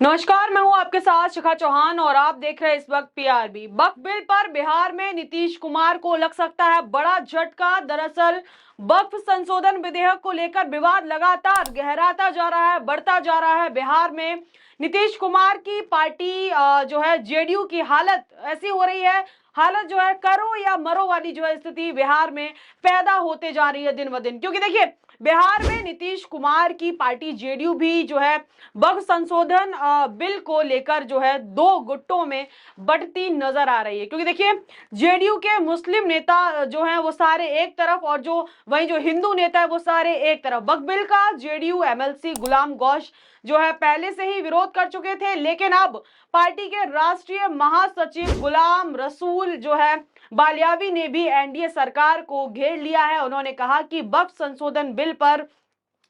नमस्कार, मैं हूं आपके साथ शिखा चौहान और आप देख रहे हैं इस वक्त पीआरबी। वक्फ बिल पर बिहार में नीतीश कुमार को लग सकता है बड़ा झटका। दरअसल वक्फ संशोधन विधेयक को लेकर विवाद लगातार गहराता जा रहा है, बढ़ता जा रहा है। बिहार में नीतीश कुमार की पार्टी जो है जेडीयू की हालत ऐसी हो रही है, हालत जो है करो या मरो वाली जो है स्थिति बिहार में पैदा होते जा रही है दिन ब दिन। क्योंकि देखिए, बिहार में नीतीश कुमार की पार्टी जेडीयू भी जो है वक्फ संशोधन बिल को लेकर जो है दो गुटों में बंटती नजर आ रही है। क्योंकि देखिए, जेडीयू के मुस्लिम नेता जो हैं वो सारे एक तरफ और जो हिंदू नेता है वो सारे एक तरफ। वक्फ बिल का जेडीयू एमएलसी गुलाम गौश जो है पहले से ही विरोध कर चुके थे, लेकिन अब पार्टी के राष्ट्रीय महासचिव गुलाम रसूल जो है बालियावी ने भी एनडीए सरकार को घेर लिया है। उन्होंने कहा कि वक्फ संशोधन बिल पर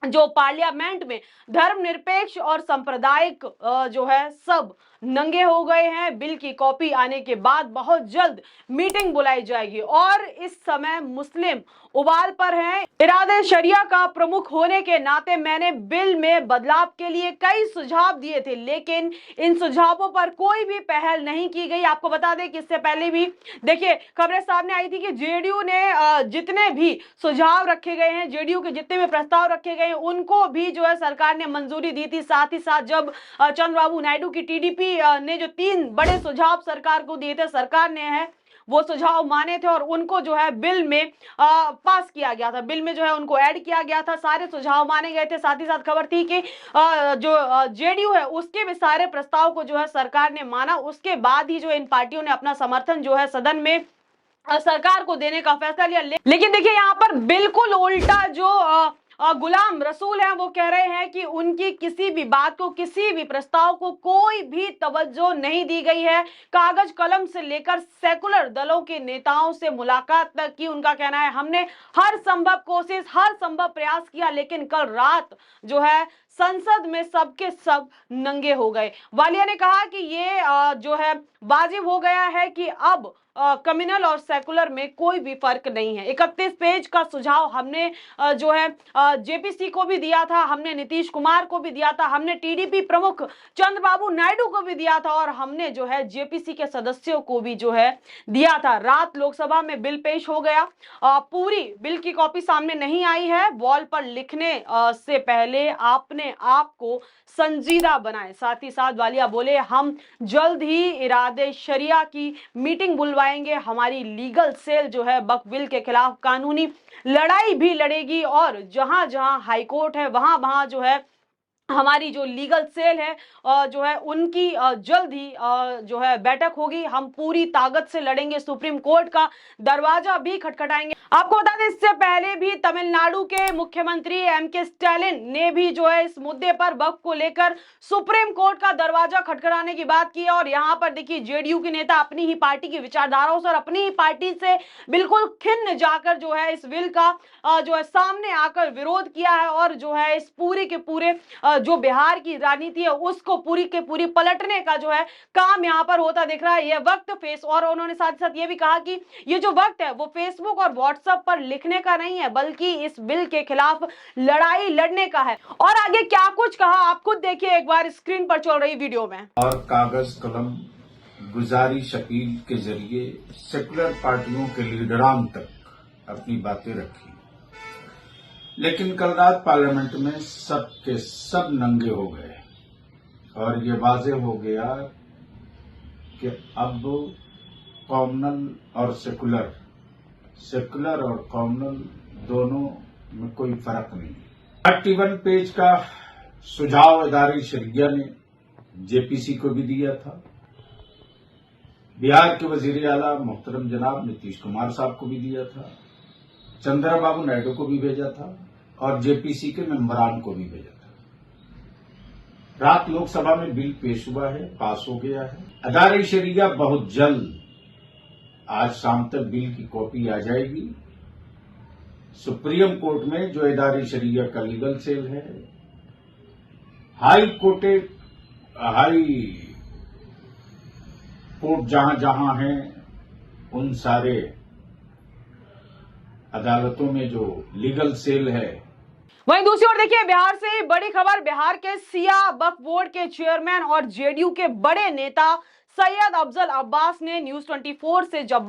जो पार्लियामेंट में धर्मनिरपेक्ष और सांप्रदायिक जो है सब नंगे हो गए हैं। बिल की कॉपी आने के बाद बहुत जल्द मीटिंग बुलाई जाएगी और इस समय मुस्लिम उबाल पर हैं। इरादे शरिया का प्रमुख होने के नाते मैंने बिल में बदलाव के लिए कई सुझाव दिए थे, लेकिन इन सुझावों पर कोई भी पहल नहीं की गई। आपको बता दें कि इससे पहले भी देखिए खबरें सामने आई थी कि जेडीयू ने जितने भी सुझाव रखे गए हैं, जेडीयू के जितने भी प्रस्ताव रखे गए हैं, उनको भी जो है सरकार ने मंजूरी दी थी। साथ ही साथ जब चंद्रबाबू नायडू की टीडीपी ने जो 3 बड़े सुझाव सरकार को दिए थे, सरकार ने है वो सुझाव माने थे और उनको जो है बिल में पास किया गया था। बिल में जो है उनको ऐड किया गया था, सारे सुझाव माने गए थे। साथ ही साथ खबर थी कि जो जेडीयू है उसके भी सारे प्रस्ताव को जो है सरकार ने माना। उसके बाद ही जो इन पार्टियों ने अपना समर्थन जो है सदन में सरकार को देने का फैसला लिया। लेकिन देखिए, यहाँ पर बिल्कुल उल्टा जो गुलाम रसूल हैं वो कह रहे हैं कि उनकी किसी भी बात को, किसी भी प्रस्ताव को कोई भी तवज्जो नहीं दी गई है। कागज कलम से लेकर सेकुलर दलों के नेताओं से मुलाकात तक की उनका कहना है, हमने हर संभव कोशिश, हर संभव प्रयास किया, लेकिन कल रात जो है संसद में सबके सब नंगे हो गए। वालिया ने कहा कि ये जो है वाजिब हो गया है कि अब कम्युनल और सेकुलर में कोई भी फर्क नहीं है। 31 पेज का सुझाव हमने जो है जेपीसी को भी दिया था, हमने नीतीश कुमार को भी दिया था, हमने टीडीपी प्रमुख चंद्रबाबू नायडू को भी दिया था और हमने जो है जेपीसी के सदस्यों को भी जो है दिया था। रात लोकसभा में बिल पेश हो गया। पूरी बिल की कॉपी सामने नहीं आई है। वॉल पर लिखने से पहले आपने आप को संजीदा बनाए। साथ ही साथ वालिया बोले, हम जल्द ही इरादे शरिया की मीटिंग बुलवाएंगे। हमारी लीगल सेल जो है वक्फ बिल के खिलाफ कानूनी लड़ाई भी लड़ेगी और जहां जहां हाईकोर्ट है वहां वहां जो है हमारी जो लीगल सेल है जो है उनकी जल्द ही जो है बैठक होगी। हम पूरी ताकत से लड़ेंगे, सुप्रीम कोर्ट का दरवाजा भी खटखटाएंगे। आपको बता दें, इससे पहले भी तमिलनाडु के मुख्यमंत्री एमके स्टालिन ने भी जो है इस मुद्दे पर वक्फ को लेकर सुप्रीम कोर्ट का दरवाजा खटखटाने की बात की है। और यहाँ पर देखिए, जेडीयू के नेता अपनी ही पार्टी की विचारधाराओं से और अपनी ही पार्टी से बिल्कुल खिन्न जाकर जो है इस बिल का जो है सामने आकर विरोध किया है और जो है इस पूरे के पूरे जो बिहार की राजनीति है उसको पूरी के पूरी पलटने का जो है काम यहां पर होता दिख रहा है। ये वक्त फेस और उन्होंने साथ साथ ये भी कहा कि ये जो वक्त है वो फेसबुक और व्हाट्सएप पर लिखने का नहीं है, बल्कि इस बिल के खिलाफ लड़ाई लड़ने का है। और आगे क्या कुछ कहा आप खुद देखिए एक बार स्क्रीन पर चल रही वीडियो में। और कागज कलम गुजारिश अपील के जरिए सेकुलर पार्टियों के लीडरान तक अपनी बातें रखी, लेकिन कल रात पार्लियामेंट में सब के सब नंगे हो गए और ये वाजे हो गया कि अब कॉमनल और सेकुलर और कॉमनल दोनों में कोई फर्क नहीं। 31 पेज का सुझाव इदारे शरिया ने जेपीसी को भी दिया था, बिहार के वजीर आला मोहतरम जनाब नीतीश कुमार साहब को भी दिया था, चंद्रबाबू नायडू को भी भेजा था और जेपीसी के मेंबरान को भी भेजा था। रात लोकसभा में बिल पेश हुआ है, पास हो गया है। अदारे शरिया बहुत जल्द आज शाम तक बिल की कॉपी आ जाएगी। सुप्रीम कोर्ट में जो इदारे शरिया का लीगल सेल है, हाई कोर्ट जहां जहां है, उन सारे अदालतों में जो लीगल सेल है वहीं दूसरी ओर देखिए बिहार से ही बड़ी खबर। बिहार के सिया वक्फ बोर्ड के चेयरमैन और जेडीयू के बड़े नेता सैयद अफजल अब्बास ने न्यूज 24 से जब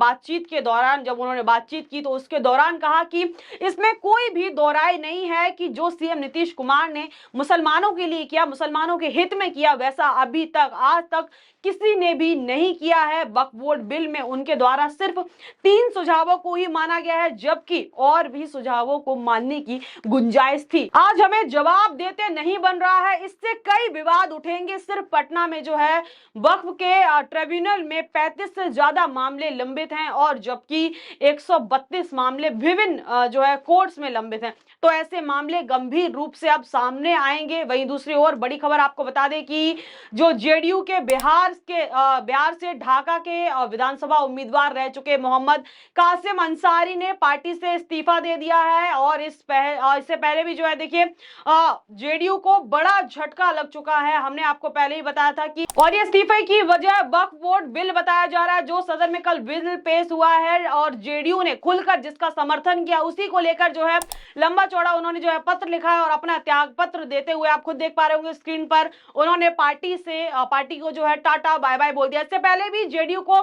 उन्होंने बातचीत की तो उसके दौरान कहा कि इसमें कोई भी दो राय नहीं है कि जो सीएम नीतीश कुमार ने मुसलमानों के लिए किया, मुसलमानों के हित में किया, वैसा अभी तक आज तक किसी ने भी नहीं किया है। वक्फ बोर्ड बिल में उनके द्वारा सिर्फ 3 सुझावों को ही माना गया है, जबकि और भी सुझावों को मानने की गुंजाइश थी। आज हमें जवाब देते नहीं बन रहा है, इससे कई विवाद उठेंगे। सिर्फ पटना में जो है वक्फ के ट्रिब्यूनल में 35 से ज्यादा मामले लंबित हैं और जबकि 132 मामले विभिन्न जो है कोर्ट्स में लंबित हैं। तो ऐसे मामले गंभीर रूप से अब सामने आएंगे। वहीं दूसरी ओर बड़ी खबर आपको बता दें कि जो जेडीयू के बिहार से ढाका के विधानसभा उम्मीदवार रह चुके मोहम्मद कासिम अंसारी ने पार्टी से इस्तीफा दे दिया है और इससे पहले भी जो है देखिए जेडीयू को बड़ा झटका लग चुका है। हमने आपको पहले ही बताया था कि और ये इस्तीफे की वजह वक्फ बोर्ड बिल बताया जा रहा है जो सदन में कल बिल पेश हुआ है और जेडीयू ने खुलकर जिसका समर्थन किया उसी को लेकर जो है लंबा चौड़ा उन्होंने जो है पत्र लिखा है और अपना त्याग पत्र देते हुए आप खुद देख पा रहे होंगे स्क्रीन पर उन्होंने पार्टी को जो है टाटा बाय बाय बोल दिया। इससे पहले भी जेडीयू को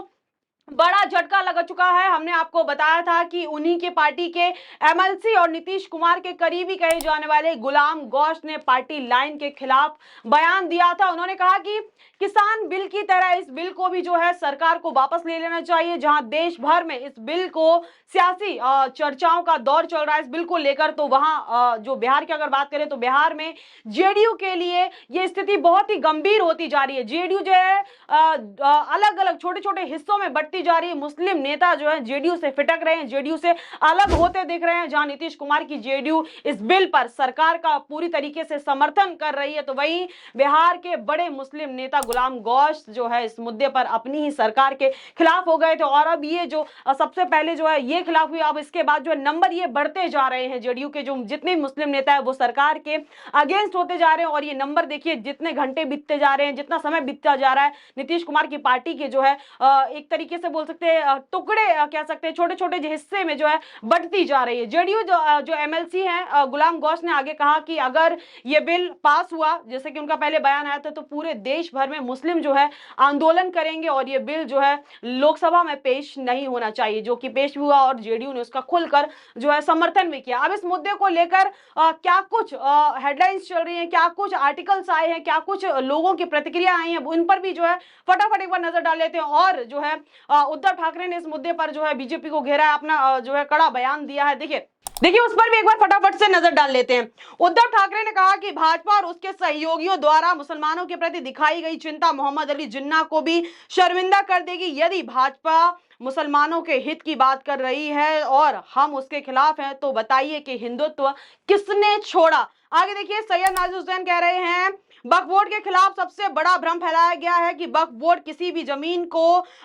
बड़ा झटका लग चुका है। हमने आपको बताया था कि उन्हीं के पार्टी के एमएलसी और नीतीश कुमार के करीबी कहे जाने वाले गुलाम गौश ने पार्टी लाइन के खिलाफ बयान दिया था। उन्होंने कहा कि किसान बिल की तरह इस बिल को भी जो है सरकार को वापस ले लेना चाहिए। जहां देश भर में इस बिल को सियासी चर्चाओं का दौर चल रहा है इस बिल को लेकर, तो वहां जो बिहार की अगर बात करें तो बिहार में जेडीयू के लिए यह स्थिति बहुत ही गंभीर होती जा रही है। जेडीयू जो है अलग अलग छोटे छोटे हिस्सों में बढ़ती जा रही है। मुस्लिम नेता जो है जेडीयू से फिटक रहे हैं, जेडीयू से अलग होते दिख रहे हैं। जहां नीतीश कुमार की जेडीयू इस बिल पर सरकार का पूरी तरीके से समर्थन कर रही है, तो वहीं बिहार के बड़े मुस्लिम नेता गुलाम गौश जो है इस मुद्दे पर अपनी ही सरकार के खिलाफ हो गए थे और अब ये जो सबसे पहले जो है ये खिलाफ हुई, अब इसके बाद जो है नंबर ये बढ़ते जा रहे हैं। जेडीयू के जो जितने मुस्लिम नेता है वो सरकार के अगेंस्ट होते जा रहे हैं और ये नंबर देखिए जितने घंटे बीतते जा रहे हैं, जितना समय बीतता जा रहा है, नीतीश कुमार की पार्टी के जो है एक तरीके से बोल सकते हैं टुकड़े कह सकते हैं छोटे छोटे हिस्से में जो है बढ़ती जा रही है। जेडीयू जो एमएलसी हैं गुलाम गौश ने आगे कहा कि अगर ये बिल पास हुआ, जैसे कि उनका पहले बयान आया था, तो पूरे देश भर में मुस्लिम जो है आंदोलन करेंगे और ये बिल जो है लोकसभा में पेश नहीं होना चाहिए, जो कि पेश हुआ और जेडीयू ने उसका खुलकर जो है समर्थन भी किया। अब इस मुद्दे को लेकर क्या कुछ हेडलाइंस चल रही हैं, क्या कुछ आर्टिकल्स आए हैं, क्या कुछ लोगों की प्रतिक्रिया आई है, उन पर भी जो है फटाफट एक बार नजर डाल लेते हैं। और जो है उद्धव ठाकरे ने इस मुद्दे पर जो है बीजेपी को घेरा है, अपना जो है कड़ा बयान दिया है। देखिए उस पर भी एक बार फटाफट से नजर डाल लेते हैं। उद्धव ठाकरे ने कहा कि भाजपा और उसके सहयोगियों द्वारा मुसलमानों के प्रति दिखाई गई चिंता मोहम्मद अली जिन्ना को भी शर्मिंदा कर देगी। यदि भाजपा मुसलमानों के हित की बात कर रही है और हम उसके खिलाफ हैं, तो बताइए कि हिंदुत्व किसने छोड़ा। आगे देखिए सैयद नाजिर हुसैन कह रहे हैं वक्फ बोर्ड के खिलाफ सबसे बड़ा भ्रम फैलाया गया है कि वक्फ बोर्ड किसी भी जमीन को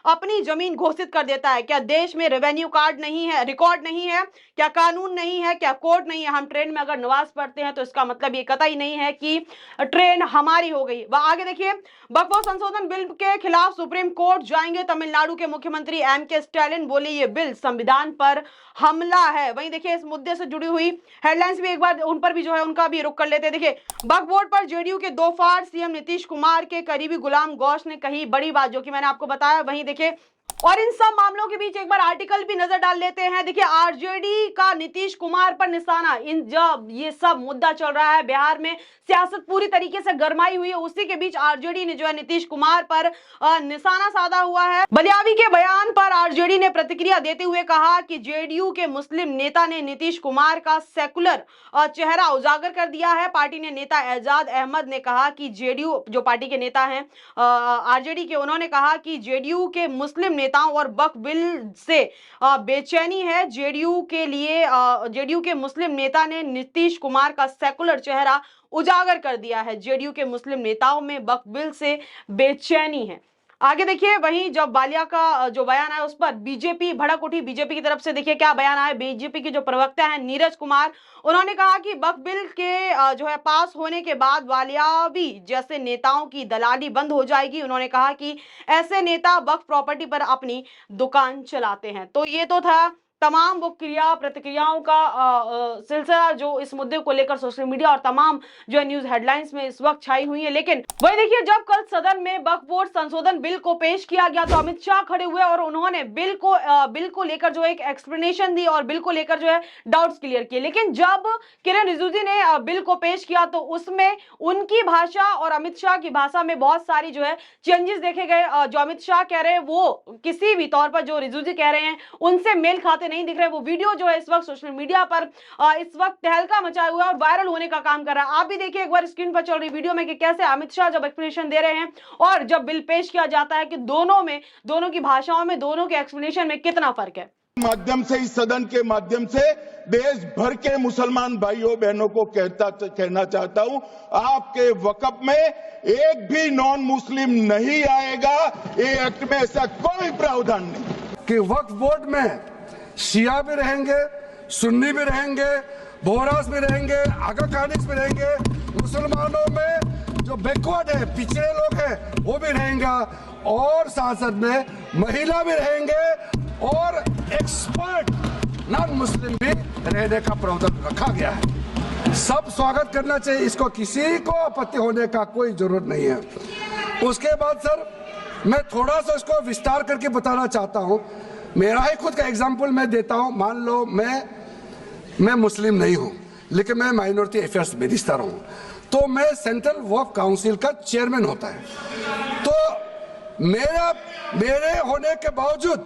अपनी जमीन घोषित कर देता है। क्या देश में रेवेन्यू कार्ड नहीं है, रिकॉर्ड नहीं है, क्या कानून नहीं है, क्या कोर्ट नहीं है? हम ट्रेन में अगर नमाज पढ़ते हैं तो इसका मतलब ये कतई नहीं है कि ट्रेन हमारी हो गई। वह आगे देखिए वक्फ बोर्ड संशोधन बिल के खिलाफ सुप्रीम कोर्ट जाएंगे तमिलनाडु के मुख्यमंत्री एम.के. स्टालिन, बोले ये बिल संविधान पर हमला है। वहीं देखिए इस मुद्दे से जुड़ी हुई हेडलाइंस भी एक बार उन पर भी जो है उनका भी रुख कर लेते हैं। देखिए वक्फ बोर्ड पर जेडीयू के दो फाड़, सीएम नीतीश कुमार के करीबी गुलाम गौश ने कही बड़ी बात, जो कि मैंने आपको बताया। वहीं देखिए और इन सब मामलों के बीच एक बार आर्टिकल भी नजर डाल लेते हैं। देखिए आरजेडी का नीतीश कुमार पर निशाना, इन जब ये सब मुद्दा चल रहा है, बिहार में सियासत पूरी तरीके से गरमाई हुई है, उसी के बीच आरजेडी ने जो है नीतीश कुमार पर निशाना साधा हुआ है। बलियावी के बयान पर आरजेडी ने प्रतिक्रिया देते हुए कहा कि जेडीयू के मुस्लिम नेता ने नीतीश कुमार का सेकुलर चेहरा उजागर कर दिया है। पार्टी ने नेता एजाज अहमद ने कहा कि जेडीयू जो पार्टी के नेता हैं आरजेडी के, उन्होंने कहा कि जेडीयू के मुस्लिम नेताओं और वक्फ बिल से बेचैनी है। जेडीयू के मुस्लिम नेता ने नीतीश कुमार का सेकुलर चेहरा उजागर कर दिया है। जेडीयू के मुस्लिम नेताओं में वक्फ बिल से बेचैनी है। आगे देखिए वहीं जब बालिया का जो बयान आया उस पर बीजेपी भड़क उठी। बीजेपी की तरफ से देखिए क्या बयान आया। बीजेपी के जो प्रवक्ता हैं नीरज कुमार, उन्होंने कहा कि वक्फ बिल के जो है पास होने के बाद वालियावी जैसे नेताओं की दलाली बंद हो जाएगी। उन्होंने कहा कि ऐसे नेता वक्फ प्रॉपर्टी पर अपनी दुकान चलाते हैं। तो ये तो था तमाम वो क्रिया प्रतिक्रियाओं का सिलसिला जो इस मुद्दे को लेकर सोशल मीडिया और तमाम जो है न्यूज हेडलाइंस में इस वक्त छाई हुई है। लेकिन वही देखिए, जब कल सदन में वक्फ बोर्ड संशोधन बिल को पेश किया गया तो अमित शाह खड़े हुए और उन्होंने बिल को लेकर जो एक एक्सप्लेनेशन दी और बिल को लेकर जो है डाउट्स क्लियर किए। लेकिन जब किरण रिजिजू ने बिल को पेश किया तो उसमें उनकी भाषा और अमित शाह की भाषा में बहुत सारी जो है चेंजेस देखे गए। जो अमित शाह कह रहे हैं वो किसी भी तौर पर जो रिजिजू कह रहे हैं उनसे मेल खाते नहीं दिख रहे। वो वीडियो जो है इस वक्त सोशल मीडिया पर इस वक्त तहलका मचाया हुआ है और वायरल होने का काम कर रहा है। आप भी देखिए एक बार स्क्रीन पर चल रही वीडियो में कि कैसे अमित शाह जब एक्सप्लेनेशन दे रहे हैं और जब बिल पेश किया जाता है कि दोनों की भाषाओं में, दोनों के एक्सप्लेनेशन में कितना फर्क है। माध्यम से, इस सदन के माध्यम से देश भर के मुसलमान भाइयों बहनों को कहना चाहता हूं, आपके वक्फ में एक भी नॉन मुस्लिम नहीं आएगा। ये एक्ट में ऐसा कोई प्रावधान नहीं कि वक्फ बोर्ड में शिया भी रहेंगे, सुन्नी भी रहेंगे, बोहरास भी रहेंगे, आगा खानिक्स भी रहेंगे, मुसलमानों में जो बैकवर्ड है, पिछड़े लोग हैं वो भी रहेंगे और साथ साथ में महिला भी रहेंगे और एक्सपर्ट नॉन मुस्लिम भी रहने का प्रावधान रखा गया है। सब स्वागत करना चाहिए, इसको किसी को आपत्ति होने का कोई जरूरत नहीं है। उसके बाद सर मैं थोड़ा सा इसको विस्तार करके बताना चाहता हूं। मेरा ही खुद का एग्जांपल मैं देता हूं। मान लो मैं मुस्लिम नहीं हूं लेकिन मैं माइनॉरिटी अफेयर्स मिनिस्टर हूं, तो मैं सेंट्रल वक्फ काउंसिल का चेयरमैन होता है। तो मेरे होने के बावजूद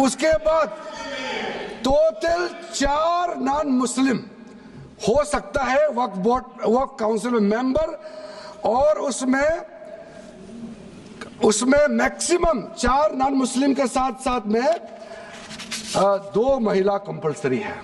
उसके बाद टोटल 4 नॉन मुस्लिम हो सकता है वक्फ काउंसिल में मेंबर, और उसमें मैक्सिमम 4 नॉन मुस्लिम के साथ साथ में 2 महिला कंपलसरी है।